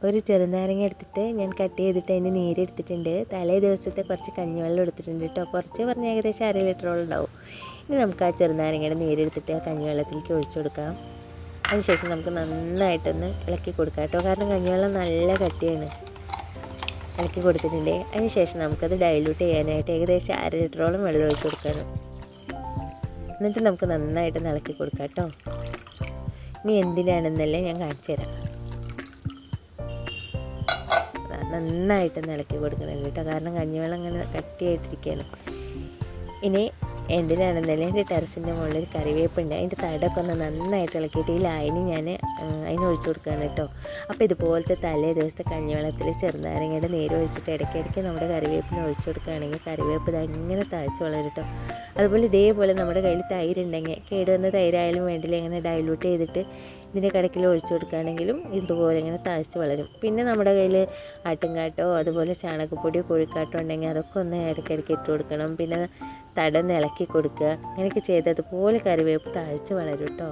ഒരു ചെറുനാരങ്ങ എടുത്തിട്ട് ഞാൻ കട്ട് ചെയ്തിട്ട് അതിന് നീരെടുത്തിട്ടുണ്ട്. തലേ ദിവസത്തെ കുറച്ച് കഞ്ഞിവെള്ളം എടുത്തിട്ടുണ്ട് കേട്ടോ. കുറച്ച് പറഞ്ഞ് ഏകദേശം 1/2 ലിറ്ററോളം ഉണ്ടാവും. ഇനി നമുക്ക് ആ ചെറുനാരങ്ങയുടെ നീരെടുത്തിട്ട് ആ കഞ്ഞിവെള്ളത്തിലേക്ക് ഒഴിച്ചു കൊടുക്കാം. അതിനുശേഷം നമുക്ക് നന്നായിട്ടൊന്ന് ഇളക്കി കൊടുക്കാം കേട്ടോ. കാരണം കഞ്ഞിവെള്ളം നല്ല കട്ടിയാണ്. ഇളക്കി കൊടുത്തിട്ടുണ്ട്. അതിനുശേഷം നമുക്കത് ഡൈല്യൂട്ട് ചെയ്യാനായിട്ട് ഏകദേശം 1/2 ലിറ്ററോളം വെള്ളം ഒഴിച്ച് കൊടുക്കണം. എന്നിട്ട് നമുക്ക് നന്നായിട്ട് ഇളക്കി കൊടുക്കാം കേട്ടോ. ഇനി എന്തിനാണെന്നല്ലേ ഞാൻ കാണിച്ചു തരാം. നന്നായിട്ട് ഇളക്കി കൊടുക്കണം കേട്ടോ. കാരണം കഞ്ഞിവെള്ളം അങ്ങനെ കട്ടിയായിട്ടിരിക്കുകയാണ്. ഇനി എന്തിനാണെന്നല്ലേ എൻ്റെ ടെറസിൻ്റെ മുകളിൽ കറിവേപ്പുണ്ട്. അതിൻ്റെ തടമൊക്കെ ഒന്ന് നന്നായിട്ട് ഇളക്കിയിട്ട് ഈ ലായനി ഞാൻ അതിന് ഒഴിച്ചു കൊടുക്കുകയാണ് കേട്ടോ. അപ്പോൾ ഇതുപോലത്തെ തലേ ദിവസത്തെ കഞ്ഞിവെള്ളത്തിൽ ചെറുനാരങ്ങയുടെ നീര് ഒഴിച്ചിട്ട് ഇടയ്ക്കിടയ്ക്ക് നമ്മുടെ കറിവേപ്പിന് ഒഴിച്ചു കൊടുക്കുകയാണെങ്കിൽ കറിവേപ്പ് ഇത് ഇങ്ങനെ തഴച്ച് വളരും കേട്ടോ. അതുപോലെ ഇതേപോലെ നമ്മുടെ കയ്യിൽ തൈരുണ്ടെങ്കിൽ കേടുവന്ന തൈരായാലും വേണ്ടില്ല, ഇങ്ങനെ ഡൈല്യൂട്ട് ചെയ്തിട്ട് ഇതിൻ്റെ കടക്കിൽ ഒഴിച്ചു കൊടുക്കുകയാണെങ്കിലും ഇതുപോലെ ഇങ്ങനെ തഴച്ച് വളരും. പിന്നെ നമ്മുടെ കയ്യിൽ ആട്ടുംകാട്ടോ അതുപോലെ ചാണകപ്പൊടിയോ കോഴിക്കാട്ടോ ഉണ്ടെങ്കിൽ അതൊക്കെ ഒന്ന് ഇടയ്ക്കിടയ്ക്ക് ഇട്ട് കൊടുക്കണം. പിന്നെ തടം ഇളക്കി കൊടുക്കുക. അങ്ങനെയൊക്കെ ചെയ്തതുപോലെ കറിവേപ്പ് തഴച്ച് വളരും കേട്ടോ.